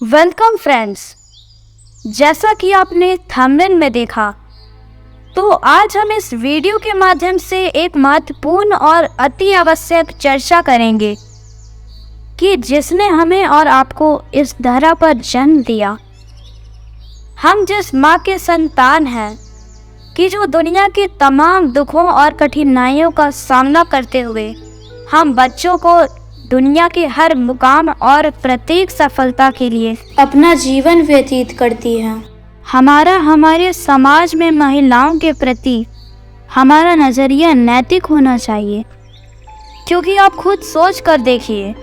Welcome friends. जैसा कि आपने थंबनेल में देखा, तो आज हम इस वीडियो के माध्यम से एक महत्वपूर्ण और अति आवश्यक चर्चा करेंगे कि जिसने हमें और आपको इस धरा पर जन्म दिया, हम जिस माँ के संतान हैं कि जो दुनिया के तमाम दुखों और कठिनाइयों का सामना करते हुए हम बच्चों को दुनिया के हर मुकाम और प्रत्येक सफलता के लिए अपना जीवन व्यतीत करती है। हमारे समाज में महिलाओं के प्रति हमारा नज़रिया नैतिक होना चाहिए, क्योंकि आप खुद सोच कर देखिए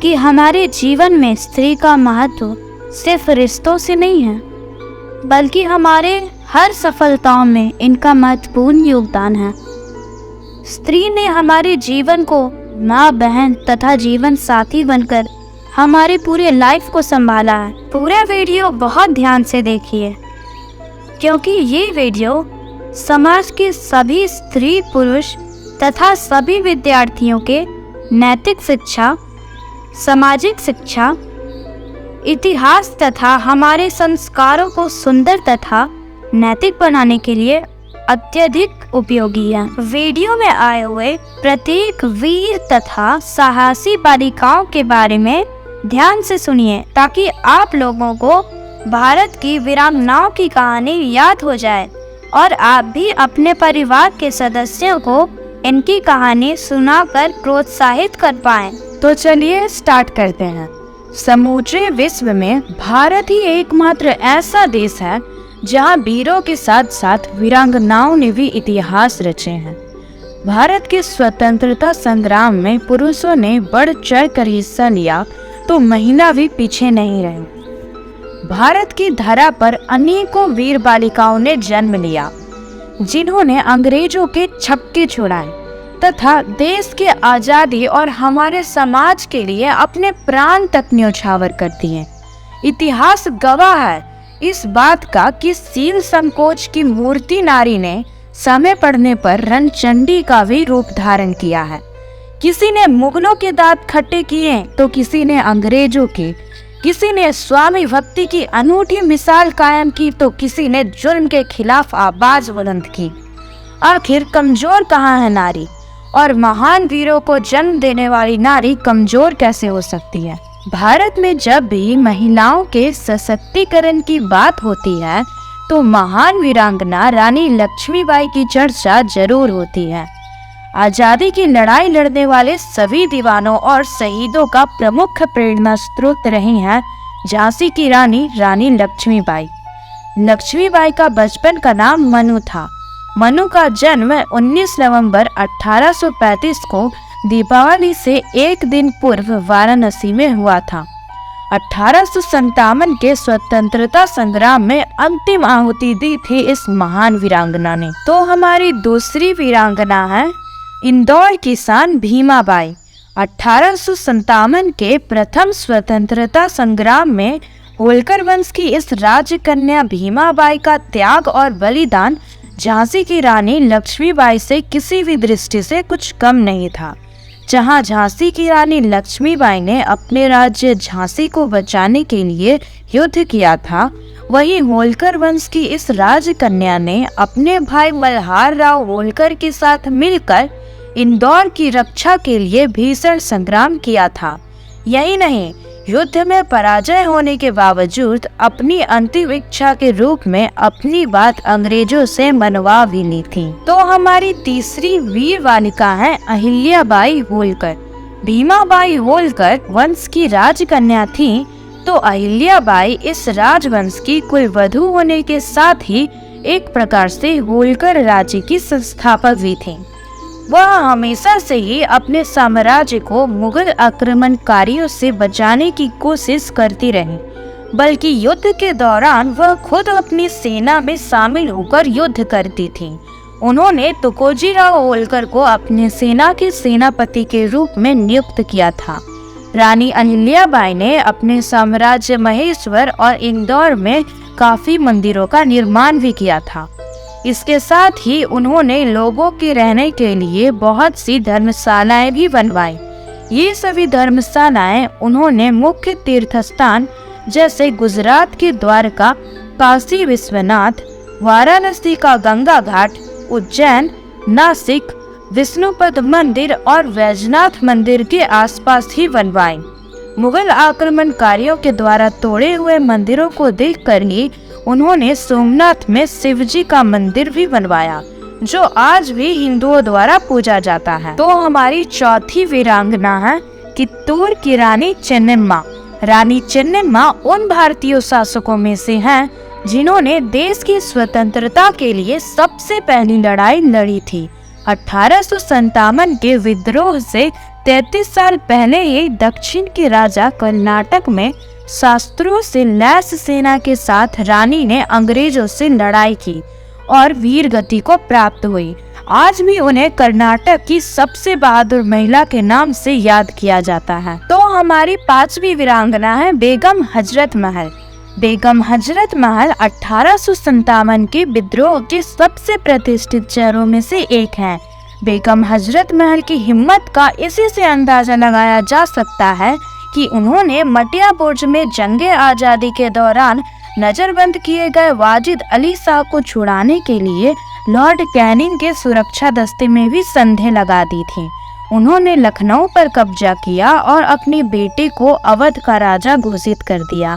कि हमारे जीवन में स्त्री का महत्व सिर्फ रिश्तों से नहीं है, बल्कि हमारे हर सफलताओं में इनका महत्वपूर्ण योगदान है। स्त्री ने हमारे जीवन को माँ, बहन तथा जीवन साथी बनकर हमारे पूरे लाइफ को संभाला है। पूरा वीडियो बहुत ध्यान से देखिए, क्योंकि ये वीडियो समाज के सभी स्त्री पुरुष तथा सभी विद्यार्थियों के नैतिक शिक्षा, सामाजिक शिक्षा, इतिहास तथा हमारे संस्कारों को सुंदर तथा नैतिक बनाने के लिए अत्यधिक उपयोगी है। वीडियो में आए हुए प्रत्येक वीर तथा साहसी बालिकाओं के बारे में ध्यान से सुनिए, ताकि आप लोगों को भारत की वीरांगनाओं की कहानी याद हो जाए और आप भी अपने परिवार के सदस्यों को इनकी कहानी सुनाकर प्रोत्साहित कर पाएं। तो चलिए स्टार्ट करते हैं। समूचे विश्व में भारत ही एकमात्र ऐसा देश है जहां वीरों के साथ साथ वीरांगनाओं ने भी इतिहास रचे हैं। भारत के स्वतंत्रता संग्राम में पुरुषों ने बढ़ चढ़ कर हिस्सा लिया, तो महिला भी पीछे नहीं रही। भारत की धरा पर अनेकों वीर बालिकाओं ने जन्म लिया, जिन्होंने अंग्रेजों के छक्के छुड़ाए तथा देश के आज़ादी और हमारे समाज के लिए अपने प्राण तक न्यौछावर कर दिए। इतिहास गवाह है इस बात का कि शील संकोच की मूर्ति नारी ने समय पड़ने पर रणचंडी का भी रूप धारण किया है। किसी ने मुगलों के दांत खट्टे किए, तो किसी ने अंग्रेजों के, किसी ने स्वामी भक्ति की अनूठी मिसाल कायम की, तो किसी ने जुल्म के खिलाफ आवाज बुलंद की। आखिर कमजोर कहाँ है नारी, और महान वीरों को जन्म देने वाली नारी कमजोर कैसे हो सकती है? भारत में जब भी महिलाओं के सशक्तिकरण की बात होती है, तो महान वीरांगना रानी लक्ष्मीबाई की चर्चा जरूर होती है। आजादी की लड़ाई लड़ने वाले सभी दीवानों और शहीदों का प्रमुख प्रेरणा स्रोत रही हैं झांसी की रानी रानी लक्ष्मीबाई। लक्ष्मीबाई का बचपन का नाम मनु था। मनु का जन्म 19 नवंबर 1835 को दीपावली से एक दिन पूर्व वाराणसी में हुआ था। 1857 के स्वतंत्रता संग्राम में अंतिम आहुति दी थी इस महान वीरांगना ने। तो हमारी दूसरी वीरांगना है इंदौर की शान भीमाबाई। 1857 के प्रथम स्वतंत्रता संग्राम में होलकर वंश की इस राजकन्या भीमाबाई का त्याग और बलिदान झांसी की रानी लक्ष्मीबाई से किसी भी दृष्टि से कुछ कम नहीं था। जहां झांसी की रानी लक्ष्मीबाई ने अपने राज्य झांसी को बचाने के लिए युद्ध किया था, वहीं होलकर वंश की इस राजकन्या ने अपने भाई मल्हार राव होलकर के साथ मिलकर इंदौर की रक्षा के लिए भीषण संग्राम किया था। यही नहीं, युद्ध में पराजय होने के बावजूद अपनी अंतिम इच्छा के रूप में अपनी बात अंग्रेजों से मनवा भी ली थी। तो हमारी तीसरी वीर बालिका है अहिल्याबाई होलकर। भीमाबाई होलकर वंश की राजकन्या थी, तो अहिल्याबाई इस राजवंश की कुलवधू होने के साथ ही एक प्रकार से होलकर राज्य की संस्थापक भी थी। वह हमेशा से ही अपने साम्राज्य को मुगल आक्रमणकारियों से बचाने की कोशिश करती रही, बल्कि युद्ध के दौरान वह खुद अपनी सेना में शामिल होकर युद्ध करती थी। उन्होंने तुकोजीराव होलकर को अपने सेना के सेनापति के रूप में नियुक्त किया था। रानी अहिल्याबाई ने अपने साम्राज्य महेश्वर और इंदौर में काफी मंदिरों का निर्माण भी किया था। इसके साथ ही उन्होंने लोगों के रहने के लिए बहुत सी धर्मशालाएं भी बनवाई। ये सभी धर्मशालाएं उन्होंने मुख्य तीर्थस्थान जैसे गुजरात के द्वारका, काशी विश्वनाथ, वाराणसी का गंगा घाट, उज्जैन, नासिक, विष्णुपद मंदिर और वैजनाथ मंदिर के आसपास ही बनवाए। मुगल आक्रमणकारियों के द्वारा तोड़े हुए मंदिरों को देखकर ही उन्होंने सोमनाथ में शिवजी का मंदिर भी बनवाया, जो आज भी हिंदुओं द्वारा पूजा जाता है। तो हमारी चौथी वीरांगना है कित्तूर की रानी चेन्नम्मा। रानी चेन्नम्मा उन भारतीय शासकों में से हैं जिन्होंने देश की स्वतंत्रता के लिए सबसे पहली लड़ाई लड़ी थी। 1857 के विद्रोह से 33 साल पहले ही दक्षिण के राजा कर्नाटक में शस्त्रों से लैस सेना के साथ रानी ने अंग्रेजों से लड़ाई की और वीर गति को प्राप्त हुई। आज भी उन्हें कर्नाटक की सबसे बहादुर महिला के नाम से याद किया जाता है। तो हमारी पांचवी वीरांगना है बेगम हजरत महल। बेगम हजरत महल 1857 के विद्रोह के सबसे प्रतिष्ठित चेहरों में से एक है। बेगम हजरत महल की हिम्मत का इसी से अंदाजा लगाया जा सकता है कि उन्होंने मटिया बुर्ज में जंगे आज़ादी के दौरान नजरबंद किए गए वाजिद अली शाह को छुड़ाने के लिए लॉर्ड कैनिंग के सुरक्षा दस्ते में भी संधें लगा दी थी। उन्होंने लखनऊ पर कब्जा किया और अपनी बेटे को अवध का राजा घोषित कर दिया।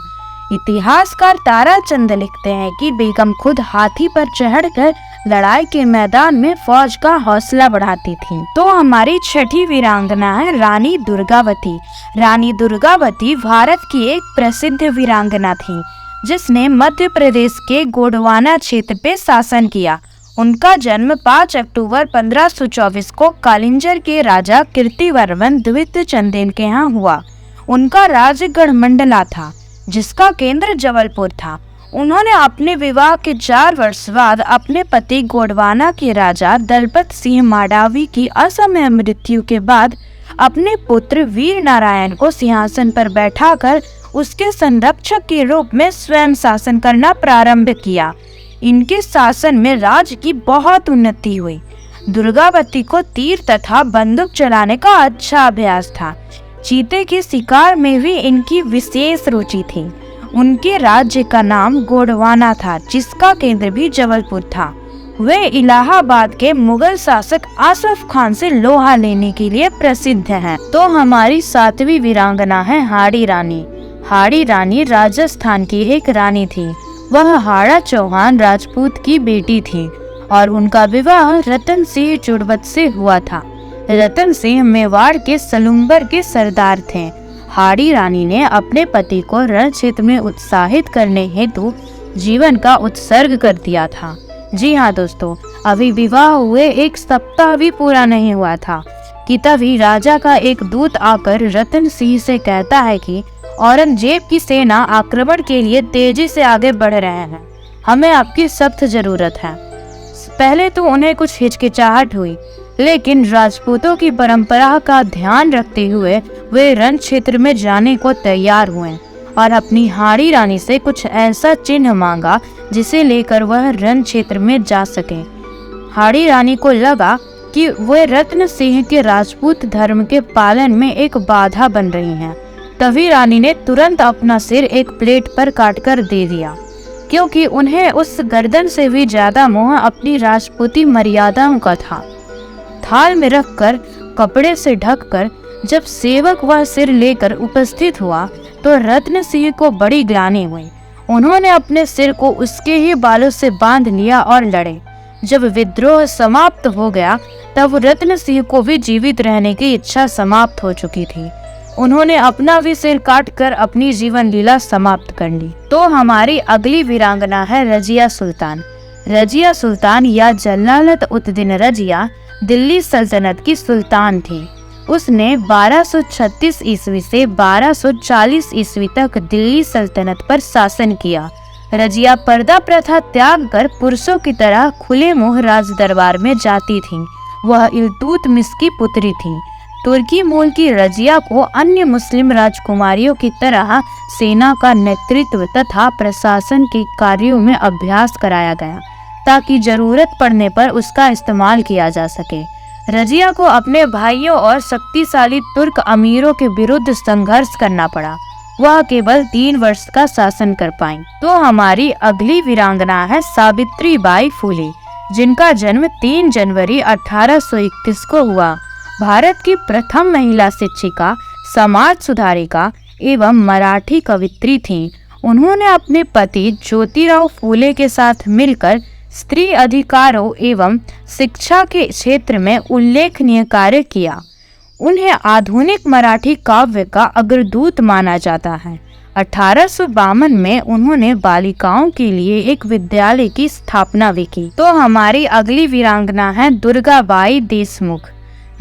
इतिहासकार ताराचंद लिखते हैं कि बेगम खुद हाथी पर चढ़कर लड़ाई के मैदान में फौज का हौसला बढ़ाती थी। तो हमारी छठी वीरांगना है रानी दुर्गावती। रानी दुर्गावती भारत की एक प्रसिद्ध वीरांगना थी जिसने मध्य प्रदेश के गोंडवाना क्षेत्र पे शासन किया। उनका जन्म 5 अक्टूबर 1524 को कालिंजर के राजा कीर्तिवर्मन द्वितीय चंदेल के यहाँ हुआ। उनका राज्य गढ़मंडला था जिसका केंद्र जबलपुर था। उन्होंने अपने विवाह के 4 वर्ष बाद अपने पति गोंडवाना के राजा दलपत सिंह माडावी की असमय मृत्यु के बाद अपने पुत्र वीर नारायण को सिंहासन पर बैठाकर उसके संरक्षक के रूप में स्वयं शासन करना प्रारंभ किया। इनके शासन में राज्य की बहुत उन्नति हुई। दुर्गावती को तीर तथा बंदूक चलाने का अच्छा अभ्यास था। चीते के शिकार में भी इनकी विशेष रुचि थी। उनके राज्य का नाम गोंडवाना था जिसका केंद्र भी जबलपुर था। वे इलाहाबाद के मुगल शासक आसफ खान से लोहा लेने के लिए प्रसिद्ध हैं। तो हमारी 7वीं वीरांगना है हाड़ी रानी। हाड़ी रानी राजस्थान की एक रानी थी। वह हाड़ा चौहान राजपूत की बेटी थी और उनका विवाह रतन सिंह चुड़वत से हुआ था। रतन सिंह मेवाड़ के सलुम्बर के सरदार थे। हाड़ी रानी ने अपने पति को रण क्षेत्र में उत्साहित करने हेतु जीवन का उत्सर्ग कर दिया था। जी हाँ दोस्तों, अभी विवाह हुए 1 सप्ताह भी पूरा नहीं हुआ था कि तभी राजा का एक दूत आकर रतन सिंह से कहता है कि औरंगजेब की सेना आक्रमण के लिए तेजी से आगे बढ़ रहे हैं, हमें आपकी सख्त जरूरत है। पहले तो उन्हें कुछ हिचकिचाहट हुई, लेकिन राजपूतों की परंपरा का ध्यान रखते हुए वे रण क्षेत्र में जाने को तैयार हुए और अपनी हाड़ी रानी से कुछ ऐसा चिन्ह मांगा जिसे लेकर वह रण क्षेत्र में जा सके। हाड़ी रानी को लगा कि वे रत्न सिंह के राजपूत धर्म के पालन में एक बाधा बन रही हैं। तभी रानी ने तुरंत अपना सिर एक प्लेट पर काटकर दे दिया, क्योंकि उन्हें उस गर्दन से भी ज्यादा मोह अपनी राजपूती मर्यादाओं का था। थाल में रखकर कपड़े से ढककर जब सेवक वह सिर लेकर उपस्थित हुआ तो रत्न सिंह को बड़ी ग्लानि हुई। उन्होंने अपने सिर को उसके ही बालों से बांध लिया और लड़े। जब विद्रोह समाप्त हो गया तब रत्न सिंह को भी जीवित रहने की इच्छा समाप्त हो चुकी थी। उन्होंने अपना भी सिर काटकर अपनी जीवन लीला समाप्त कर ली। तो हमारी अगली वीरांगना है रजिया सुल्तान। रजिया सुल्तान या जलालत उद दीन रजिया दिल्ली सल्तनत की सुल्तान थी। उसने 1236 ईस्वी से 1240 ईस्वी तक दिल्ली सल्तनत पर शासन किया। रजिया पर्दा प्रथा त्याग कर पुरुषों की तरह खुले मुंह राज दरबार में जाती थी। वह इल्तुतमिश की पुत्री थी। तुर्की मूल की रजिया को अन्य मुस्लिम राजकुमारियों की तरह सेना का नेतृत्व तथा प्रशासन के कार्यों में अभ्यास कराया गया ताकि जरूरत पड़ने पर उसका इस्तेमाल किया जा सके। रजिया को अपने भाइयों और शक्तिशाली तुर्क अमीरों के विरुद्ध संघर्ष करना पड़ा। वह केवल 3 वर्ष का शासन कर पाईं। तो हमारी अगली वीरांगना है सावित्रीबाई फुले, जिनका जन्म 3 जनवरी 1831 को हुआ। भारत की प्रथम महिला शिक्षिका, समाज सुधारिका एवं मराठी कवित्री थीं। उन्होंने अपने पति ज्योतिराव फूले के साथ मिलकर स्त्री अधिकारों एवं शिक्षा के क्षेत्र में उल्लेखनीय कार्य किया। उन्हें आधुनिक मराठी काव्य का अग्रदूत माना जाता है। 1852 में उन्होंने बालिकाओं के लिए एक विद्यालय की स्थापना भी की। तो हमारी अगली वीरांगना है दुर्गाबाई देशमुख,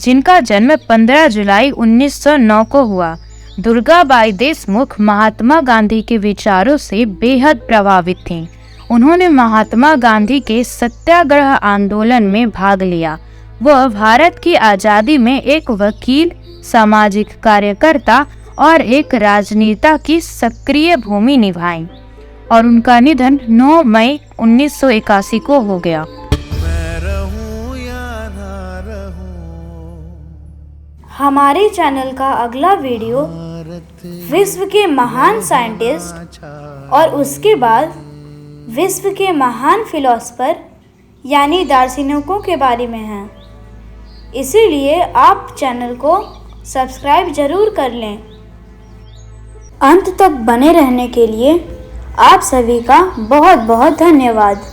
जिनका जन्म 15 जुलाई 1909 को हुआ। दुर्गाबाई देशमुख महात्मा गांधी के विचारों से बेहद प्रभावित थीं। उन्होंने महात्मा गांधी के सत्याग्रह आंदोलन में भाग लिया। वह भारत की आज़ादी में एक वकील, सामाजिक कार्यकर्ता और एक राजनेता की सक्रिय भूमि निभाई और उनका निधन 9 मई 1981 को हो गया। हमारे चैनल का अगला वीडियो विश्व के महान साइंटिस्ट और उसके बाद विश्व के महान फिलोसफर यानी दार्शनिकों के बारे में है। इसीलिए आप चैनल को सब्सक्राइब जरूर कर लें। अंत तक बने रहने के लिए आप सभी का बहुत बहुत धन्यवाद।